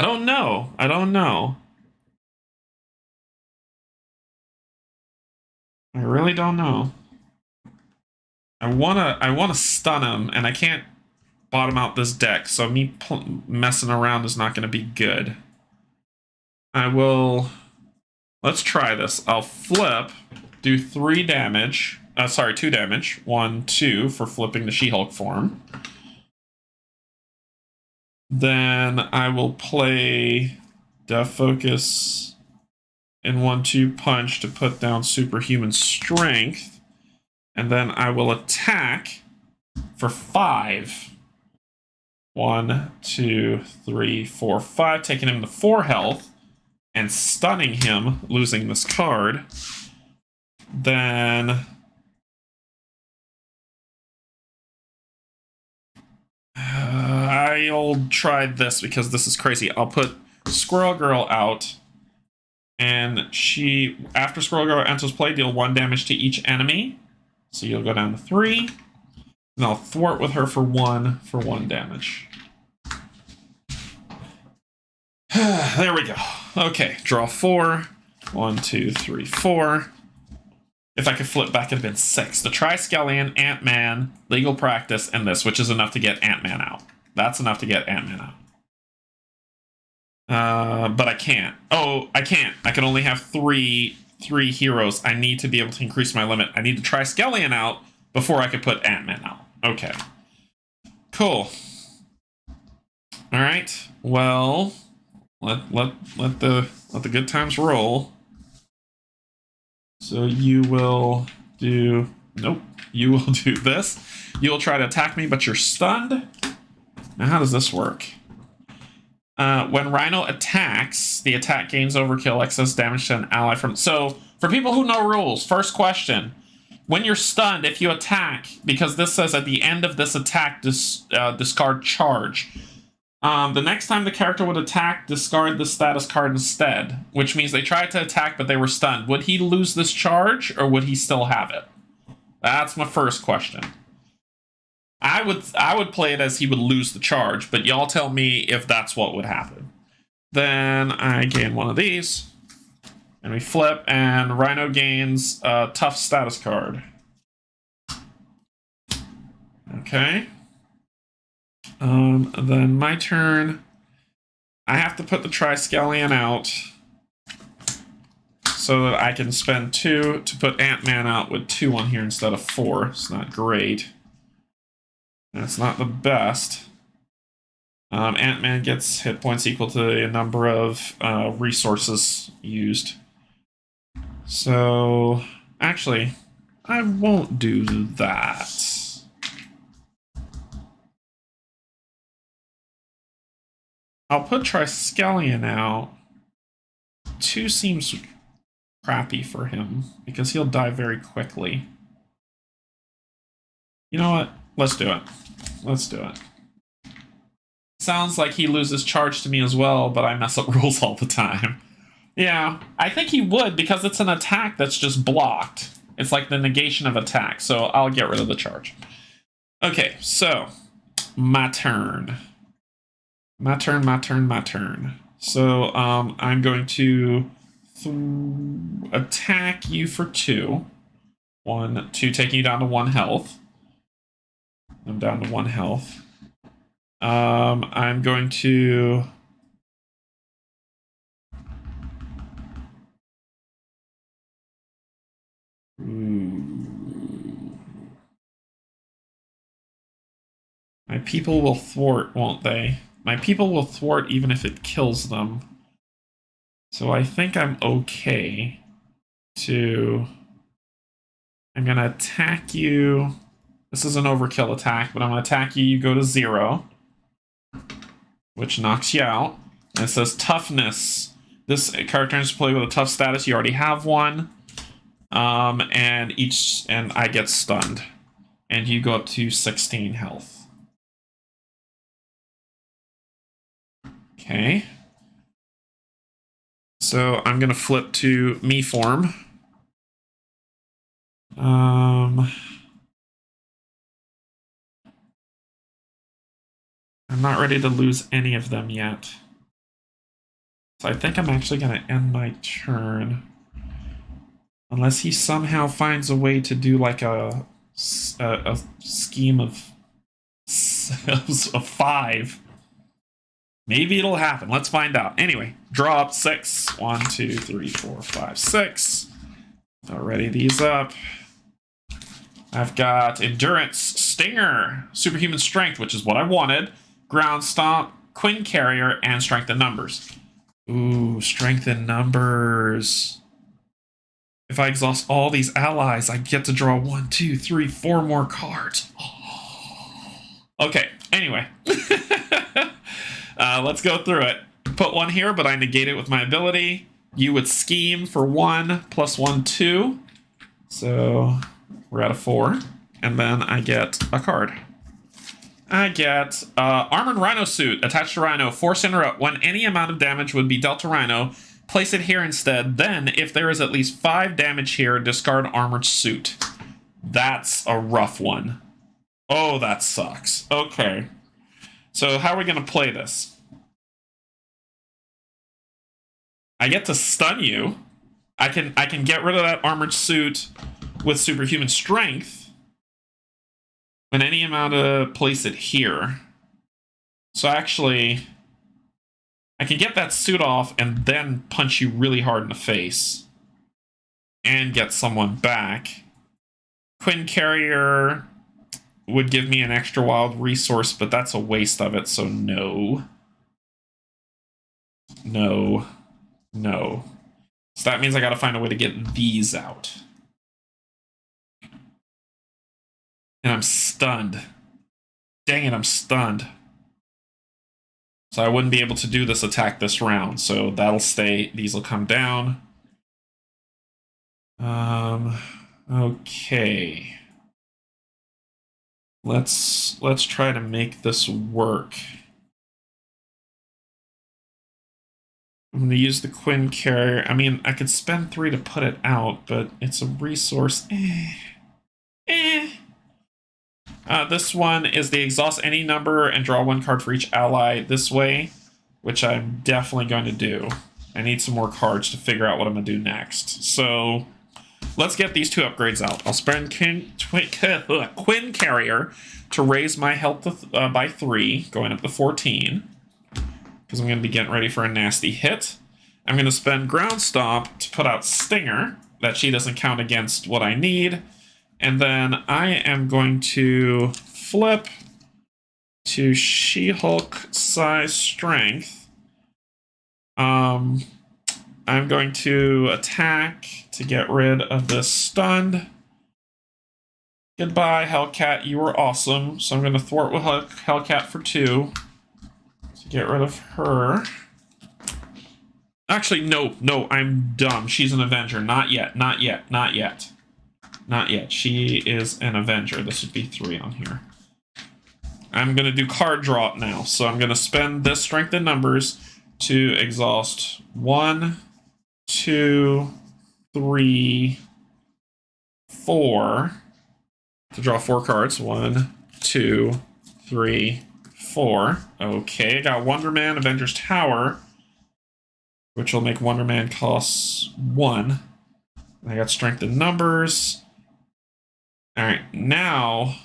Speaker 1: don't know. I really don't know. I wanna stun him, and I can't bottom out this deck, so me messing around is not gonna be good. I will. Let's try this. I'll flip, do 3 damage. Sorry, 2 damage. 1, 2 for flipping the She-Hulk form. Then I will play Death Focus and 1-2 punch to put down superhuman strength. And then I will attack for 5. 1, 2, 3, 4, 5, taking him to 4 health and stunning him, losing this card. Then I'll try this because this is crazy. I'll put Squirrel Girl out, and she, after Squirrel Girl enters play, deal 1 damage to each enemy. So you'll go down to 3. And I'll thwart with her for 1 damage. There we go. Okay, draw 4. 1, 2, 3, 4. If I could flip back, it'd have been 6. The Triskelion, Ant-Man, Legal Practice, and this, which is enough to get Ant-Man out. That's enough to get Ant-Man out. But I can't. Oh, I can't. I can only have three heroes. I need to be able to increase my limit. I need the Triskelion out before I could put Ant-Man out. Okay. Cool. All right. Well, let the good times roll. So you will do... Nope. You will do this. You will try to attack me, but you're stunned. Now, how does this work? When Rhino attacks, the attack gains overkill, excess damage to an ally from... So, for people who know rules, first question. When you're stunned, if you attack, because this says at the end of this attack, discard charge. The next time the character would attack, discard the status card instead, which means they tried to attack, but they were stunned. Would he lose this charge, or would he still have it? That's my first question. I would play it as he would lose the charge, but y'all tell me if that's what would happen. Then I gain 1 of these, and we flip, and Rhino gains a tough status card. Okay. Then my turn. I have to put the Triskelion out so that I can spend 2 to put Ant-Man out with 2 on here instead of 4. It's not great. That's not the best. Ant-Man gets hit points equal to the number of resources used. So, actually, I won't do that. I'll put Triskelion out. 2 seems crappy for him, because he'll die very quickly. You know what? Let's do it. Let's do it. Sounds like he loses charge to me as well, but I mess up rules all the time. Yeah, I think he would, because it's an attack that's just blocked. It's like the negation of attack, so I'll get rid of the charge. Okay, so, my turn. My turn. So, I'm going to attack you for 2. 1, 2, taking you down to 1 health. I'm down to 1 health. I'm going to... My people will thwart, won't they? My people will thwart even if it kills them. So I think I'm okay to... I'm going to attack you. This is an overkill attack, but I'm going to attack you. You go to 0, which knocks you out. And it says toughness. This character enters play with a tough status. You already have 1. And I get stunned. And you go up to 16 health. Okay. So I'm going to flip to me form. I'm not ready to lose any of them yet. So I think I'm actually going to end my turn. Unless he somehow finds a way to do like a scheme of 5. Maybe it'll happen. Let's find out. Anyway, draw up 6. 1, 2, 3, 4, 5, 6. I'll ready these up. I've got Endurance, Stinger, Superhuman Strength, which is what I wanted, Ground Stomp, Quinn Carrier, and Strength in Numbers. Ooh, Strength in Numbers. If I exhaust all these allies, I get to draw 1, 2, 3, 4 more cards. Oh. Okay, anyway. Let's go through it. Put 1 here, but I negate it with my ability. You would scheme for 1 plus 1, 2. So we're at a 4. And then I get a card. I get Armored Rhino Suit. Attached to Rhino. Force interrupt. When any amount of damage would be dealt to Rhino, place it here instead. Then, if there is at least 5 damage here, discard Armored Suit. That's a rough one. Oh, that sucks. Okay. So how are we going to play this? I get to stun you. I can get rid of that Armored Suit with Superhuman Strength. When any amount of place it here. So actually, I can get that suit off and then punch you really hard in the face. And get someone back. Quinn Carrier would give me an extra wild resource, but that's a waste of it, so no. No. No. So that means I gotta find a way to get these out. And I'm stunned. Dang it, I'm stunned. So I wouldn't be able to do this attack this round, so that'll stay. These will come down. Okay. Let's try to make this work. I'm going to use the Quinn Carrier. I mean, I could spend 3 to put it out, but it's a resource. This one is the exhaust any number and draw 1 card for each ally this way, which I'm definitely going to do. I need some more cards to figure out what I'm going to do next. So let's get these 2 upgrades out. I'll spend Quinn Carrier to raise my health by 3, going up to 14. Because I'm going to be getting ready for a nasty hit. I'm going to spend Ground Stomp to put out Stinger. That she doesn't count against what I need. And then I am going to flip to She-Hulk size Strength. I'm going to attack to get rid of this stunned. Goodbye, Hellcat. You were awesome. So I'm going to thwart with Hellcat for 2. Get rid of her. Actually, no, I'm dumb. She's an Avenger. Not yet. She is an Avenger. This would be 3 on here. I'm going to do card draw now. So I'm going to spend this Strength in Numbers to exhaust 1, 2, 3, 4. To draw 4 cards. 1, 2, 3, 4. Okay, I got Wonder Man, Avengers Tower, which will make Wonder Man cost 1. I got Strength in Numbers. Alright, now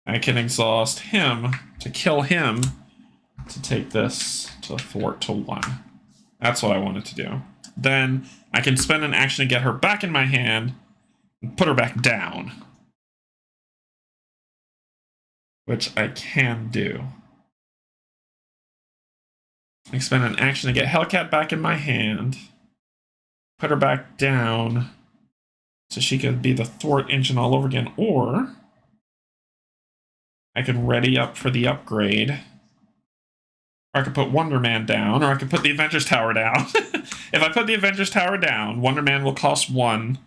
Speaker 1: I can exhaust him to kill him to take this to thwart to 1. That's what I wanted to do. Then I can spend an action to get her back in my hand and put her back down. Which I can do. I spend an action to get Hellcat back in my hand. Put her back down. So she could be the thwart engine all over again. Or I could ready up for the upgrade. Or I could put Wonder Man down. Or I could put the Avengers Tower down. If I put the Avengers Tower down, Wonder Man will cost 1.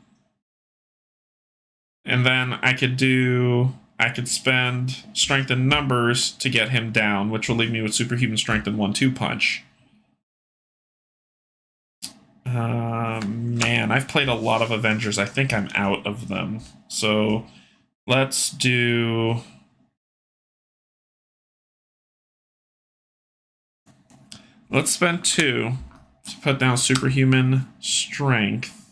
Speaker 1: And then I could spend Strength in Numbers to get him down, which will leave me with Superhuman Strength and 1-2 punch. Man, I've played a lot of Avengers. I think I'm out of them. So let's do... Let's spend 2 to put down superhuman strength.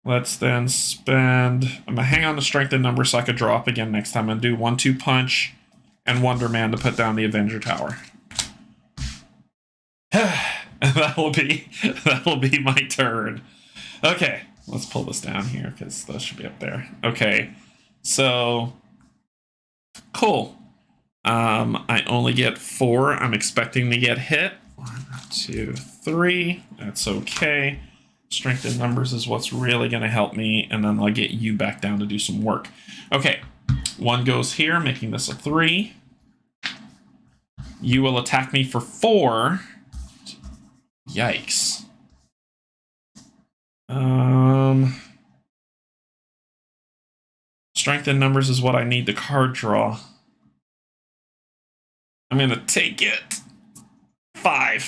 Speaker 1: Let's then spend... I'm going to hang on to strength and number so I could draw up again next time. I'm going to do 1-2 punch and Wonder Man to put down the Avenger Tower. that'll be my turn. Okay, let's pull this down here because those should be up there. Okay, so cool. I only get 4. I'm expecting to get hit. 1, 2, 3. That's okay. Strength in numbers is what's really going to help me, and then I'll get you back down to do some work. Okay, 1 goes here, making this a 3. You will attack me for 4. Yikes. Strength in numbers is what I need to card draw. I'm going to take it. 5.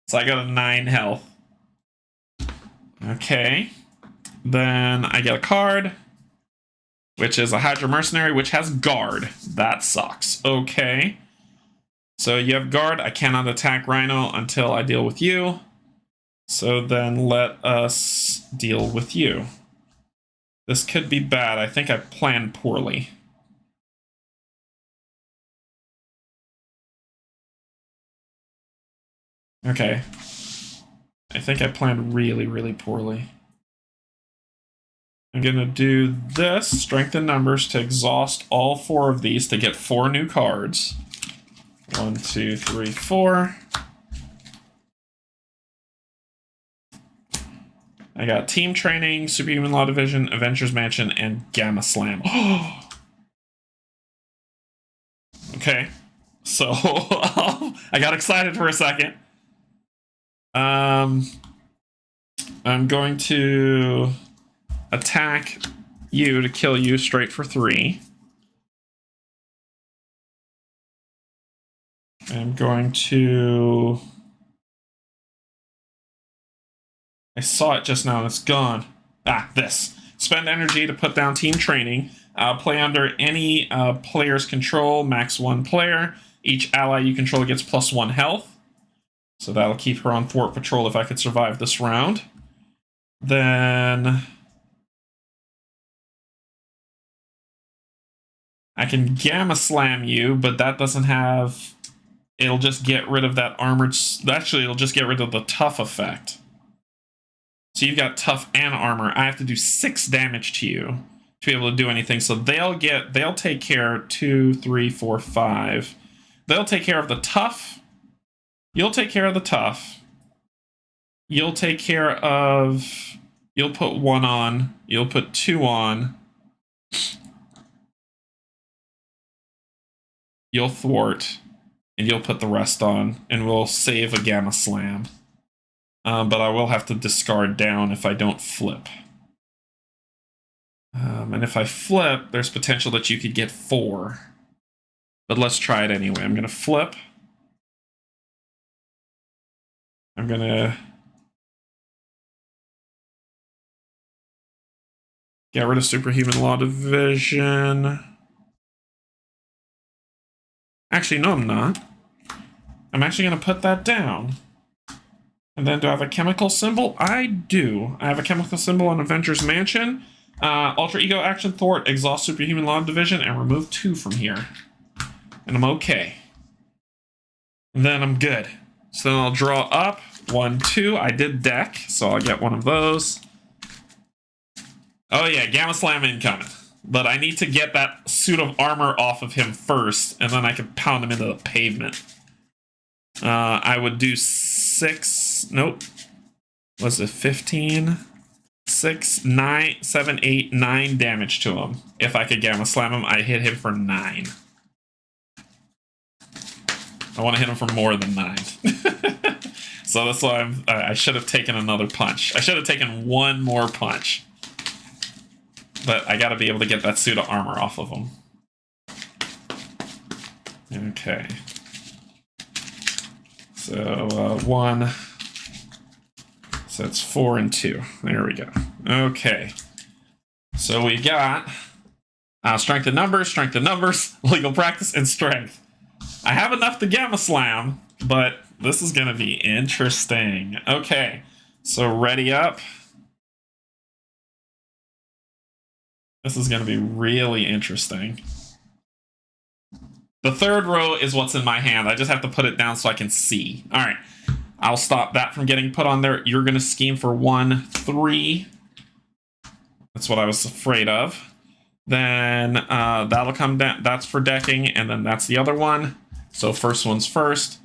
Speaker 1: So I got a 9 health. Okay. Then I get a card, which is a Hydra Mercenary, which has guard. That sucks. Okay. So you have guard. I cannot attack Rhino until I deal with you. So then let us deal with you. This could be bad. I think I planned poorly. Okay. I think I planned really, really poorly. I'm going to do this, strength in numbers, to exhaust all 4 of these to get 4 new cards. 1, 2, 3, 4. I got Team Training, Superhuman Law Division, Avengers Mansion, and Gamma Slam. Okay. So, I got excited for a second. I'm going to attack you to kill you straight for 3. I'm going to... I saw it just now and it's gone. This. Spend energy to put down Team Training. Play under any player's control, max 1 player. Each ally you control gets +1 health. So that'll keep her on thwart patrol if I could survive this round. Then I can Gamma Slam you, but that doesn't have... It'll just get rid of that armored... Actually, it'll just get rid of the tough effect. So you've got tough and armor. I have to do 6 damage to you to be able to do anything. So they'll take care 2, 3, 4, 5. They'll take care of the tough. You'll take care of the tough. You'll take care of... You'll put 1 on. You'll put 2 on. You'll thwart. And you'll put the rest on. And we'll save a Gamma Slam. But I will have to discard down if I don't flip. And if I flip, there's potential that you could get 4. But let's try it anyway. I'm going to flip. I'm going to get rid of Superhuman Law Division. Actually, no, I'm not. I'm actually going to put that down. And then do I have a chemical symbol? I do. I have a chemical symbol on Avengers Mansion. Ultra Ego Action Thwart, exhaust Superhuman Law Division, and remove 2 from here. And I'm okay. And then I'm good. So then I'll draw up 1, 2. I did deck, so I'll get one of those. Oh yeah, Gamma Slam incoming. But I need to get that suit of armor off of him first, and then I can pound him into the pavement. I would do 6... Nope. Was it 15? 6, 9, 7, 8, 9 damage to him. If I could Gamma Slam him, I hit him for 9. I want to hit him for more than 9. So that's why I should have taken another punch. I should have taken 1 more punch. But I got to be able to get that suit of armor off of him. Okay. So 1. So it's 4 and 2. There we go. Okay. So we got Strength in numbers, legal practice, and strength. I have enough to Gamma Slam, but this is going to be interesting. Okay, so ready up. This is going to be really interesting. The third row is what's in my hand. I just have to put it down so I can see. All right, I'll stop that from getting put on there. You're going to scheme for 1, 3. That's what I was afraid of. Then that'll come down. That's for decking, and then that's the other one. So first one's first.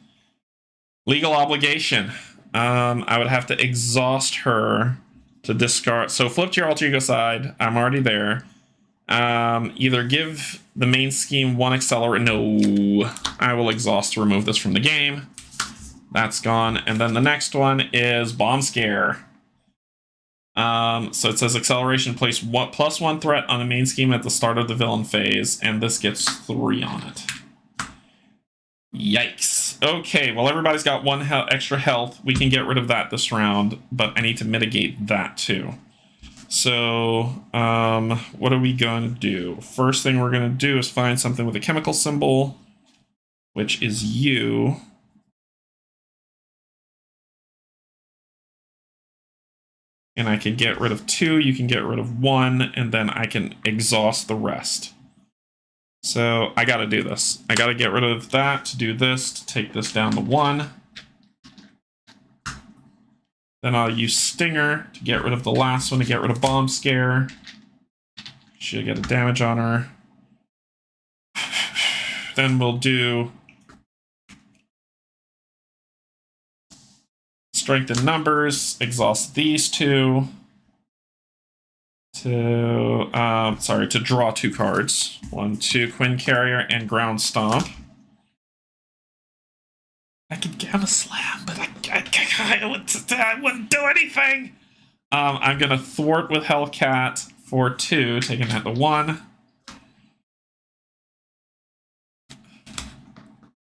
Speaker 1: Legal obligation. I would have to exhaust her to discard. So flip to your alter ego side. I'm already there. Either give the main scheme 1 accelerate. No, I will exhaust to remove this from the game. That's gone. And then the next one is bomb scare. So it says acceleration, place +1 threat on the main scheme at the start of the villain phase, and this gets 3 on it. Yikes. Okay, well, everybody's got 1 extra health. We can get rid of that this round, but I need to mitigate that too. So, what are we going to do? First thing we're going to do is find something with a chemical symbol, which is U. And I can get rid of 2, you can get rid of 1, and then I can exhaust the rest. So I gotta do this. I gotta get rid of that to do this, to take this down to 1. Then I'll use Stinger to get rid of the last one, to get rid of Bomb Scare. Should get a damage on her. Then we'll do Strength in numbers, exhaust these 2 to draw 2 cards. 1, 2, Quinn Carrier and Ground Stomp. I could Gamma Slam, but I wouldn't do anything. I'm gonna thwart with Hellcat for 2, taking that to 1.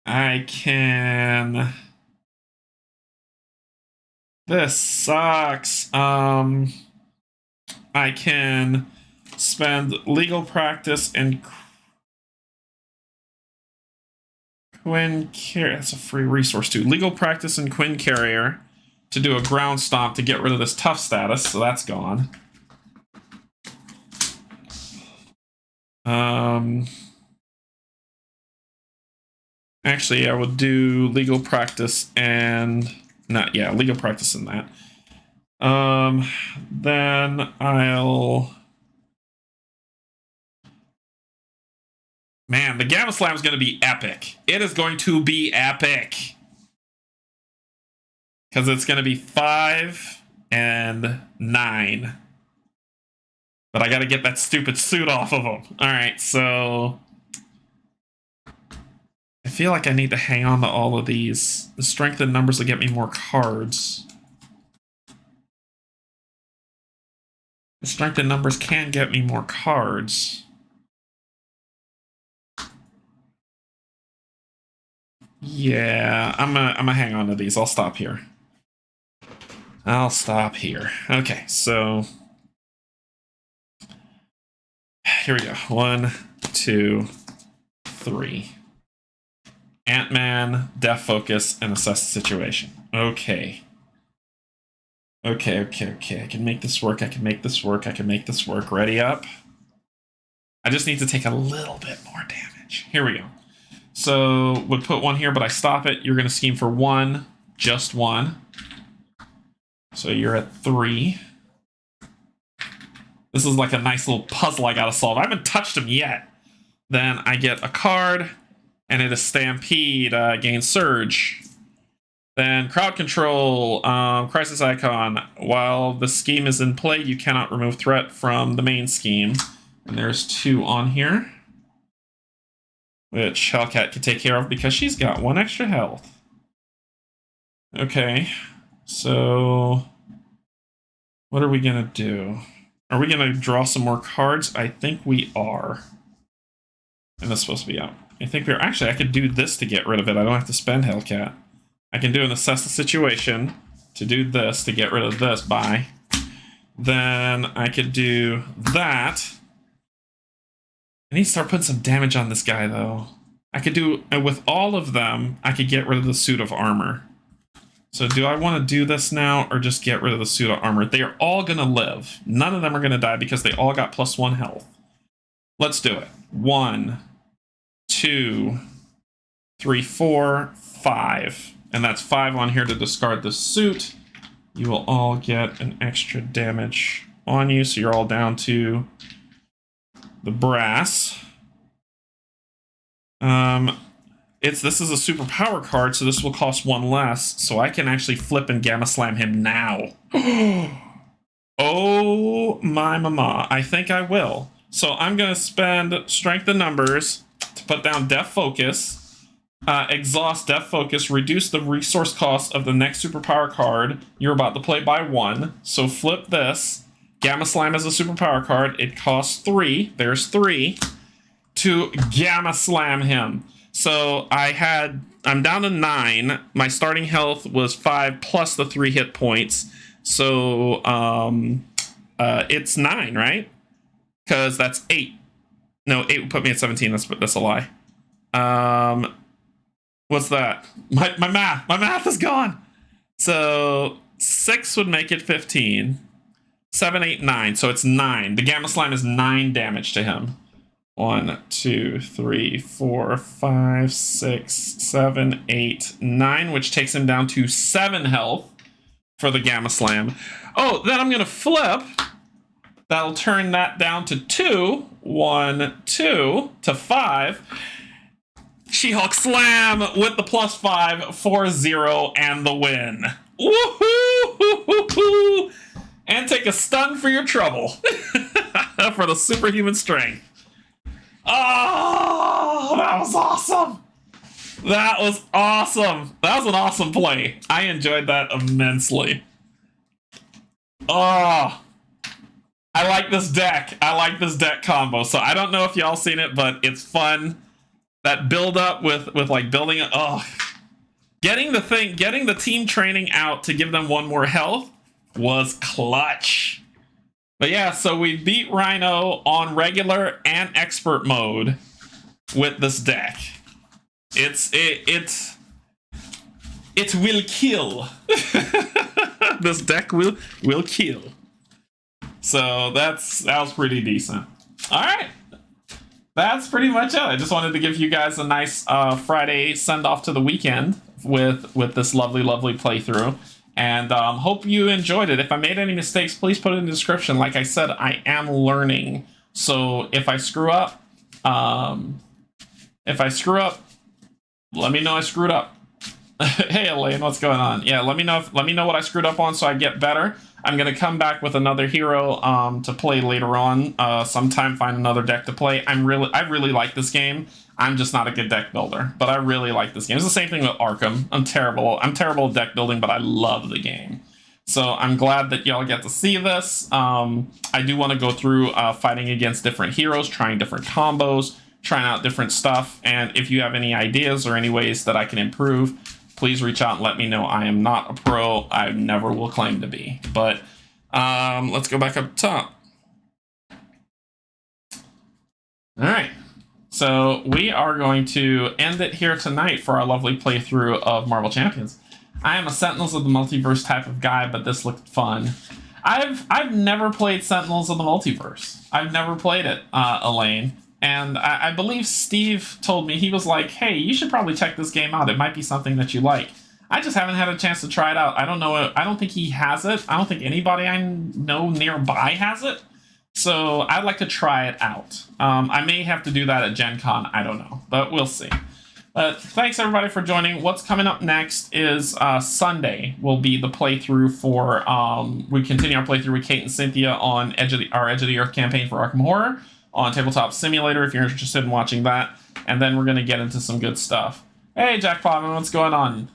Speaker 1: I can. This sucks. I can spend legal practice and Quinn Carrier. That's a free resource too. Legal practice and Quinn Carrier to do a ground stomp to get rid of this tough status, so that's gone. Actually, I would do legal practice and. Legal practice in that. Then I'll... Man, the Gamma Slam is going to be epic. It is going to be epic. Because it's going to be 5 and 9. But I got to get that stupid suit off of them. Alright, so... I feel like I need to hang on to all of these. The strength in numbers will get me more cards. The strength in numbers can get me more cards. Yeah, I'm gonna hang on to these. I'll stop here. Okay, so here we go. 1, 2, 3. Ant-Man, Death Focus, and assess the situation. Okay. I can make this work. Ready up. I just need to take a little bit more damage. Here we go. So, would put 1 here, but I stop it. You're going to scheme for 1. Just 1. So you're at 3. This is like a nice little puzzle I gotta solve. I haven't touched him yet. Then I get a card. And it is Stampede, gain Surge. Then Crowd Control, Crisis Icon. While the scheme is in play, you cannot remove threat from the main scheme. And there's 2 on here, which Hellcat can take care of because she's got 1 extra health. Okay, so what are we gonna do? Are we gonna draw some more cards? I think we are. And that's supposed to be out. I think we're... Actually, I could do this to get rid of it. I don't have to spend Hellcat. I can do an assess the situation to do this to get rid of this. Bye. Then I could do that I need to start putting some damage on this guy, though. I could do, with all of them, I could get rid of the suit of armor. So do I want to do this now, or just get rid of the suit of armor? They are all going to live. None of them are going to die because they all got +1 health. Let's do it. 1, 2, 3, 4, 5. And that's 5 on here to discard the suit. You will all get an extra damage on you, so you're all down to the brass. This is a superpower card, so this will cost 1 less, so I can actually flip and Gamma Slam him now. Oh my mama, I think I will. So I'm gonna spend Strength in Numbers to put down Death Focus, exhaust Death Focus, reduce the resource cost of the next superpower card you're about to play by 1. So flip this. Gamma Slam is a superpower card. It costs 3. There's 3 to Gamma Slam him. So I'm down to 9. My starting health was 5 plus the 3 hit points. So it's 9, right? Because that's 8. No, 8 would put me at 17. That's a lie. What's that? My math is gone. So 6 would make it 15. 7, 8, 9. So it's 9. The Gamma Slam is 9 damage to him. 1, 2, 3, 4, 5, 6, 7, 8, 9, which takes him down to 7 health for the Gamma Slam. Oh, then I'm going to flip. That'll turn that down to 2. 1, 2 to 5. She-Hulk Slam with the +5 for 0 and the win. Woohoo! And take a stun for your trouble for the superhuman strength. Oh, that was awesome. That was awesome. That was an awesome play. I enjoyed that immensely. Oh, I like this deck. I like this deck combo. So I don't know if y'all seen it, but it's fun. That build up with like building it. Oh, getting the team training out to give them 1 more health was clutch. But yeah, so we beat Rhino on regular and expert mode with this deck. It will kill. This deck will kill. So that was pretty decent. All right. That's pretty much it. I just wanted to give you guys a nice Friday send off to the weekend with this lovely playthrough. And hope you enjoyed it. If I made any mistakes, please put it in the description. Like I said, I am learning. So if I screw up, let me know I screwed up. Hey Elaine, what's going on? Yeah, let me know what I screwed up on so I get better. I'm gonna come back with another hero to play later on. Sometime find another deck to play. I really like this game. I'm just not a good deck builder, but I really like this game. It's the same thing with Arkham. I'm terrible at deck building, but I love the game. So I'm glad that y'all get to see this. I do want to go through fighting against different heroes, trying different combos, trying out different stuff. And if you have any ideas or any ways that I can improve, please reach out and let me know. I am not a pro. I never will claim to be. But let's go back up top. All right. So we are going to end it here tonight for our lovely playthrough of Marvel Champions. I am a Sentinels of the Multiverse type of guy, but this looked fun. I've never played Sentinels of the Multiverse. I've never played it, Elaine. And I believe Steve told me, he was like, hey, you should probably check this game out. It might be something that you like. I just haven't had a chance to try it out. I don't know. I don't think he has it. I don't think anybody I know nearby has it. So I'd like to try it out. I may have to do that at Gen Con. I don't know, but we'll see. Thanks everybody for joining. What's coming up next is Sunday will be the playthrough for, we continue our playthrough with Kate and Cynthia on our Edge of the Earth campaign for Arkham Horror on Tabletop Simulator, if you're interested in watching that. And then we're going to get into some good stuff. Hey, Jack Potman, what's going on?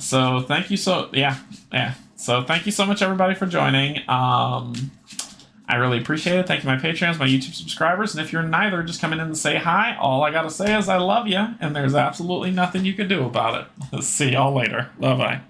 Speaker 1: So thank you so thank you so much everybody for joining. I really appreciate it. Thank you, my Patreons, my YouTube subscribers. And if you're neither, just come in and say hi. All I got to say is I love you, and there's absolutely nothing you can do about it. See y'all later. Bye-bye.